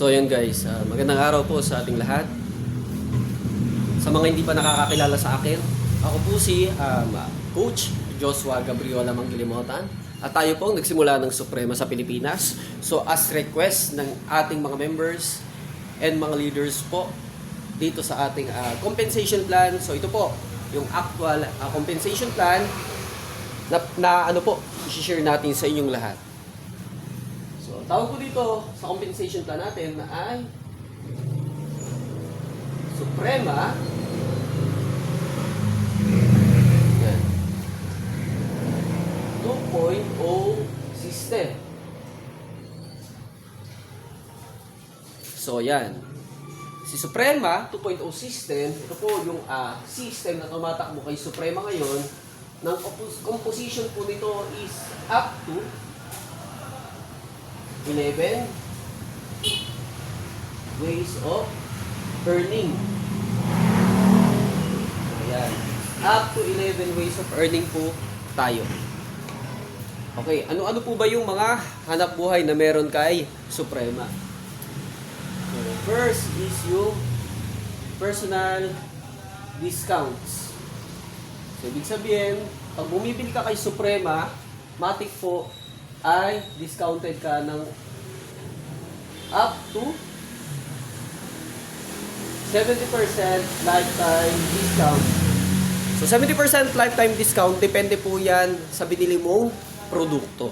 So yun guys, magandang araw po sa ating lahat. Sa mga hindi pa nakakakilala sa akin, ako po si Coach Joshua Gabriola Manggilimotan. At tayo po nagsimula ng Suprema sa Pilipinas. So as request ng ating mga members and mga leaders po dito sa ating compensation plan. So ito po yung actual compensation plan na ano po, i-share natin sa inyong lahat. So, tawag ko dito sa compensation plan natin na ay Suprema yan, 2.0 system. So, yan. Si Suprema 2.0 system, ito po yung system na tumatakbo kay Suprema ngayon. Ng composition po nito is up to 11 ways of earning. Ayan. Up to 11 ways of earning po tayo. Okay, ano-ano po ba yung mga hanap buhay na meron kay Suprema? So, first is yung personal discounts. So, ibig sabihin, pag bumibili ka kay Suprema, matik po ay discounted ka ng up to 70% lifetime discount. So, 70% lifetime discount, depende po yan sa binili mong produkto.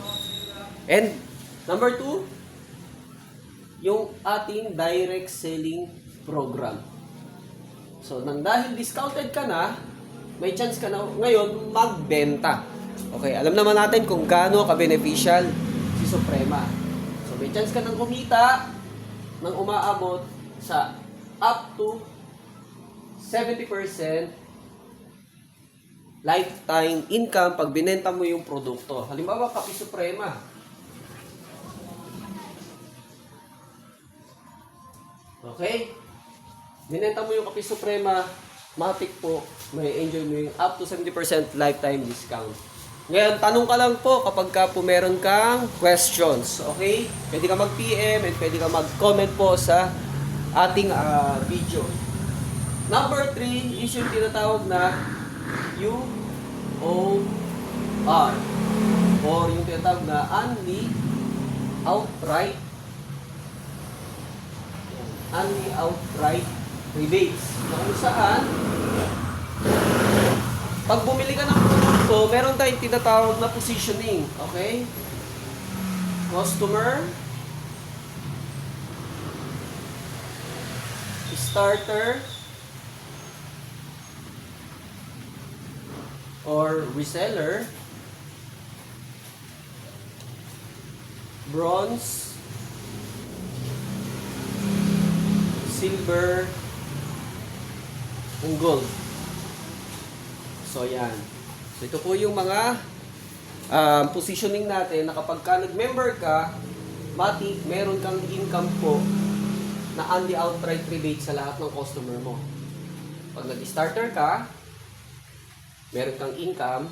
And, number 2, yung ating direct selling program. So, nang dahil discounted ka na, may chance ka na ngayon magbenta. Okay, alam naman natin kung gaano ka-beneficial si Suprema. So, may chance ka nang kumita nang umaabot sa up to 70% lifetime income pag binenta mo yung produkto. Halimbawa, Kape Suprema. Okay? Binenta mo yung Kape Suprema, matik po, may enjoy mo yung up to 70% lifetime discount. Ngayon, tanong ka lang po kapag ka po meron kang questions. Okay? Pwede ka mag-PM and pwede ka mag-comment po sa ating video. Number 3 is yung tinatawag na UOR or yung tinatawag na Only Outright Rebates. Na kung saan pag bumili ka ng produkto, meron tayong tinatawag na positioning. Okay? Customer, starter, or reseller, bronze, silver, and gold. So, yan. So, ito po yung mga positioning natin na kapag ka nag-member ka, matik, meron kang income po na only outright rebate sa lahat ng customer mo. Pag nag-starter ka, meron kang income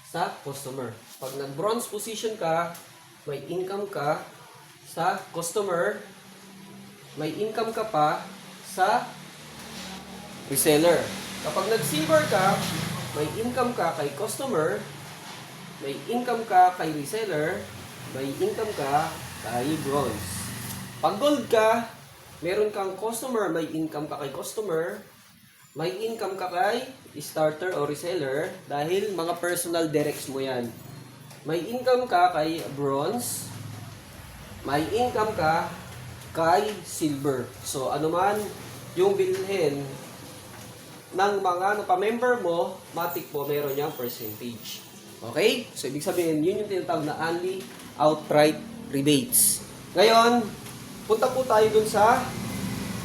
sa customer. Pag nag-bronze position ka, may income ka sa customer, may income ka pa sa reseller. Kapag nag-silver ka, may income ka kay customer, may income ka kay reseller, may income ka kay bronze. Pag gold ka, meron kang customer, may income ka kay customer, may income ka kay starter o reseller dahil mga personal directs mo yan. May income ka kay bronze, may income ka kay silver. So, ano man yung bilhin ng mga pa-member mo, matik po meron niyang percentage. Okay? So, ibig sabihin, yun yung tinatawag na only outright rebates. Ngayon, punta po tayo dun sa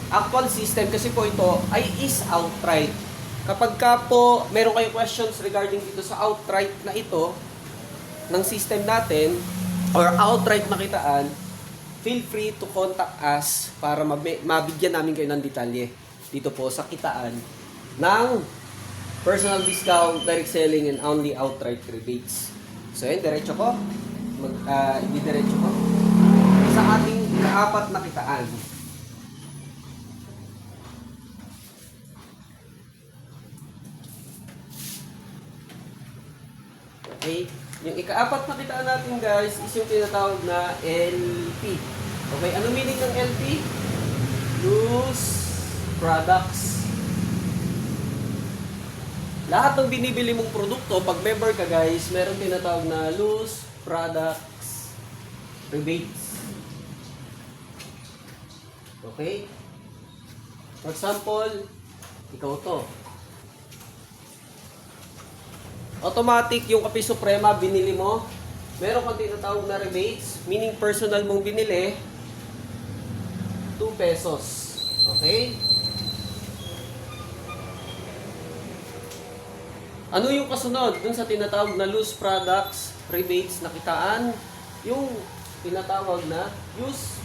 actual system kasi po ito ay is outright. Kapag ka po meron kayong questions regarding dito sa outright na ito ng system natin or outright na kitaan, feel free to contact us para mabigyan namin kayo ng detalye dito po sa kitaan ng personal discount, direct selling, and only outright rebates. So, yun, diretso ko. Hindi diretso ko. ikaapat na kitaan. Okay? Yung ikaapat na kitaan natin guys is yung tinatawag na LP. Okay, ano meaning ng LP? Loose products. Lahat ng binibili mong produkto, pag member ka guys, meron tinatawag na loose products rebates. Okay? For example, ikaw to. Automatic yung Kape Suprema binili mo, meron kang tinatawag na rebates, meaning personal mong binili, 2 pesos. Okay? Ano yung kasunod dun sa tinatawag na loose products rebates na kitaan? Yung tinatawag na loose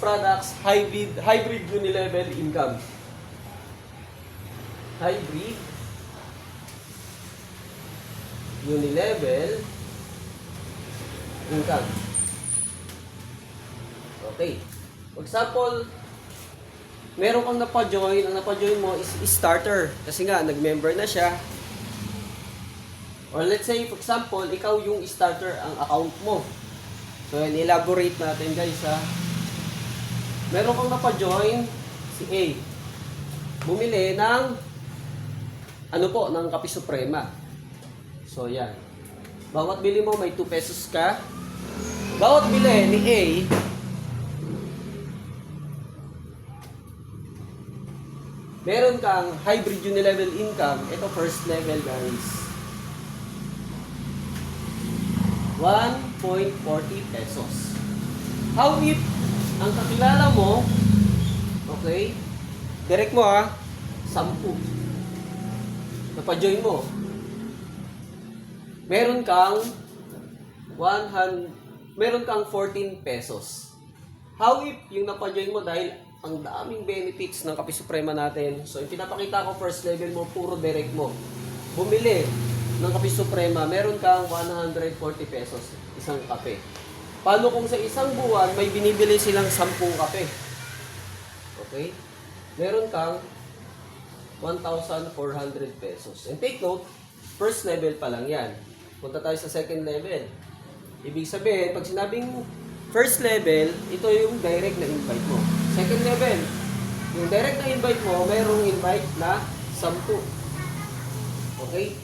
products hybrid unilevel income. Hybrid unilevel income. Okay. For example, meron kang napa-join, ang napa-join mo is starter kasi nga nag-member na siya. Or let's say, for example, ikaw yung starter ang account mo. So, elaborate natin guys ha. Meron kang napa-join, si A. Bumili ng, ng Kape Suprema. So, yan. Bawat bili mo, may 2 pesos ka. Bawat bili ni A, meron kang hybrid unilevel income. Ito, first level guys. 1.40 pesos. How if ang kakilala mo, okay, direct mo 10. Napa-join mo. Meron kang 14 pesos. How if yung napa-join mo dahil ang daming benefits ng Kape Suprema natin. So, yung pinapakita ko first level mo, puro direct mo. Bumili ng Kape Suprema, meron kang 140 pesos isang kape. Paano kung sa isang buwan may binibili silang 10 kape? Okay? Meron kang 1,400 pesos. And take note, first level pa lang yan. Punta tayo sa second level. Ibig sabihin, pag sinabing first level, ito yung direct na invite mo. Second level, yung direct na invite mo, mayroong invite na 10. Okay?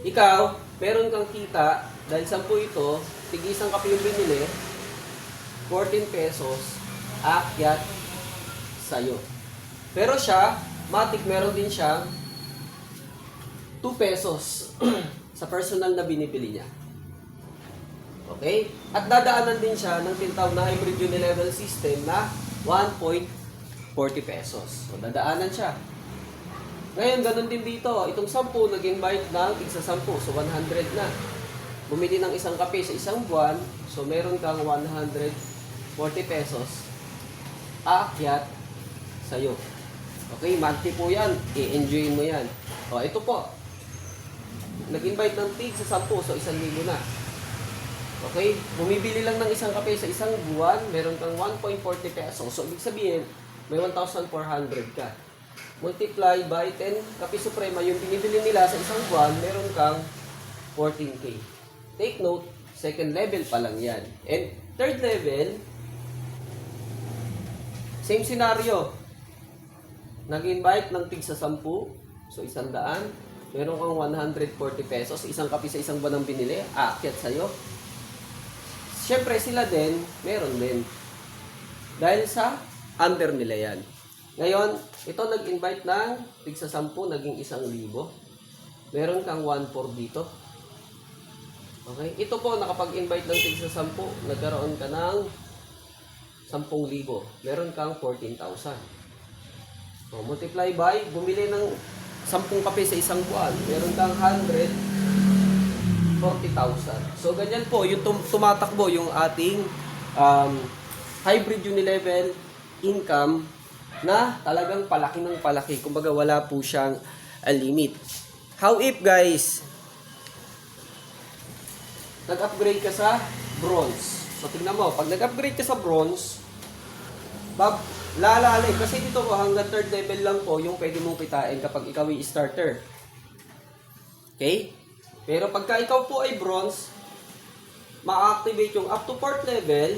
Ikaw, meron kang kita, dahil 10 ito, tig-isang kape yung binili, 14 pesos, akyat sa'yo. Pero siya, matik meron din siyang 2 pesos sa personal na binibili niya. Okay? At dadaanan din siya ng tinatawag na hybrid unilevel system na 1.40 pesos. So, dadaanan siya. Ngayon, ganun din dito. Itong 10, nag-invite ng tigsa 10. So, 100 na. Bumili ng isang kape sa isang buwan. So, meron kang 140 pesos. Aakyat sa'yo. Okay, monthly po yan. I-enjoy mo yan. O, ito po. Nag-invite ng tigsa 10. So, 1,000 na. Okay? Bumibili lang ng isang kape sa isang buwan. Meron kang 1.40 pesos. So, ibig sabihin, may 1,400 ka. Multiply by 10 Kape Suprema, yung binibili nila sa isang buwan, meron kang 14K. Take note, second level pa lang yan. And third level, same scenario. Nag-invite ng tig sa 10, so 100, meron kang 140 pesos, isang kape sa isang buwan ang binili, aakyat sa'yo. Siyempre sila din, meron din. Dahil sa under nila yan. Ngayon, ito nag-invite ng tigsa 10, naging 1,000. Meron kang 1.4 dito. Okay? Ito po, nakapag-invite ng tigsa 10, nagkaroon ka ng 10,000. Meron kang 14,000. So, multiply by, bumili ng 10 kape sa isang buwan. Meron kang 140,000. So, ganyan po, yung tumatakbo yung ating hybrid unilevel income na talagang palaki ng palaki. Kumbaga wala po siyang limit. How if guys, nag-upgrade ka sa bronze. So, tingnan mo, pag nag-upgrade ka sa bronze, lalali. Kasi dito po, hanggang 3rd level lang po yung pwede mong kitain kapag ikaw ay starter. Okay? Pero pagka ikaw po ay bronze, ma-activate yung up to 4th level.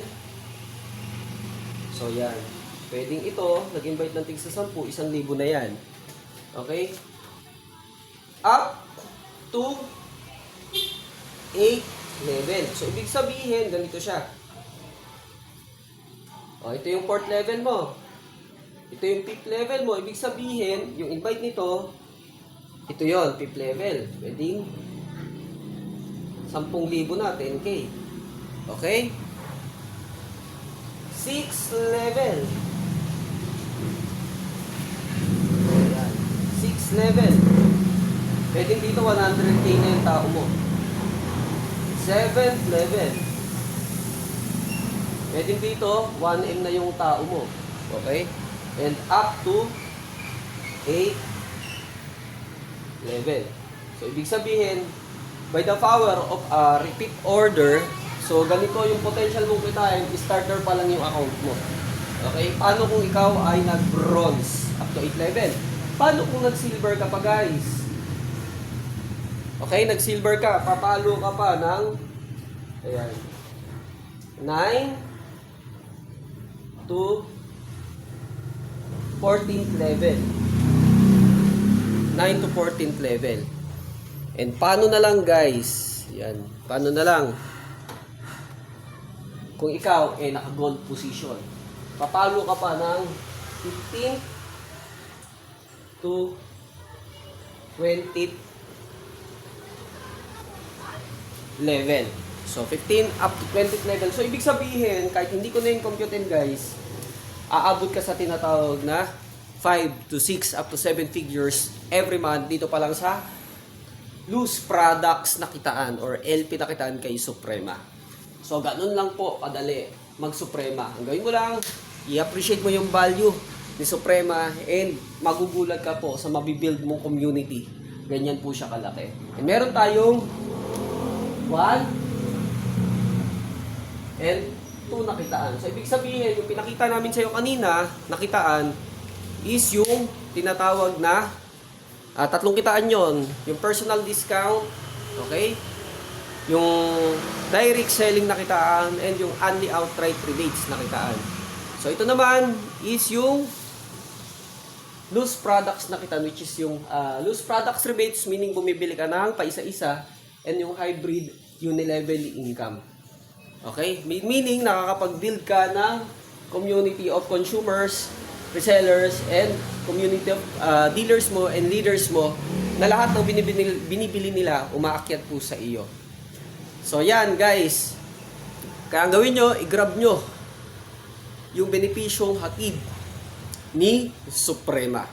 So, yan. Pwedeng ito, nag-invite ng tig sa 10, 1,000 na yan. Okay? Up to 8 level. So, ibig sabihin, ganito siya. O, ito yung 4th level mo. Ito yung 5th level mo. Ibig sabihin, yung invite nito, ito yon 5th level. Pwedeng 10,000 na, 10K. Okay? 6th level. Ayan. 6th level. Pwedeng dito 100K na yung tao mo. 7th level. Pwedeng dito 1M na yung tao mo. Okay? And up to 8 level. So, ibig sabihin, by the power of a repeat order, so ganito yung potential mong kitain, starter pa lang yung account mo. Okay? Paano kung ikaw ay nag-bronze up to 8 level? Paano kung nag-silver ka pa, guys? Okay, nag-silver ka, papalo ka pa ng ayan, 9 to 14th level. 9 to 14th level. And paano na lang, guys? Yan, paano na lang? Kung ikaw ay naka-gold position, papalo ka pa ng 15th to 20th level. So, 15 up to 20th level. So, ibig sabihin, kahit hindi ko na yung computin, guys, aabot ka sa tinatawag na 5 to 6 up to 7 figures every month dito pa lang sa loose products na kitaan or LP na kitaan kay Suprema. So, ganun lang po kadali mag-Suprema. Ang gawin mo lang, i-appreciate mo yung value ni Suprema and magugulat ka po sa mabibuild mong community. Ganyan po siya kalaki. And meron tayong 1 and 2 nakitaan. So, ibig sabihin, yung pinakita namin sa iyo kanina, nakitaan, is yung tinatawag na tatlong kitaan yon. Yung personal discount, okay? Yung direct selling nakitaan, and yung only outright rebates nakitaan. So, ito naman is yung loose products nakitaan, which is yung loose products rebates, meaning bumibili ka ng paisa-isa, and yung hybrid unilevel income. Okay? Meaning, nakakapag-build ka ng community of consumers, resellers, and community of dealers mo and leaders mo na lahat ng binibili nila umaakyat po sa iyo. So, yan guys. Kaya ang gawin nyo, i-grab nyo yung benepisyong hatid ni Suprema.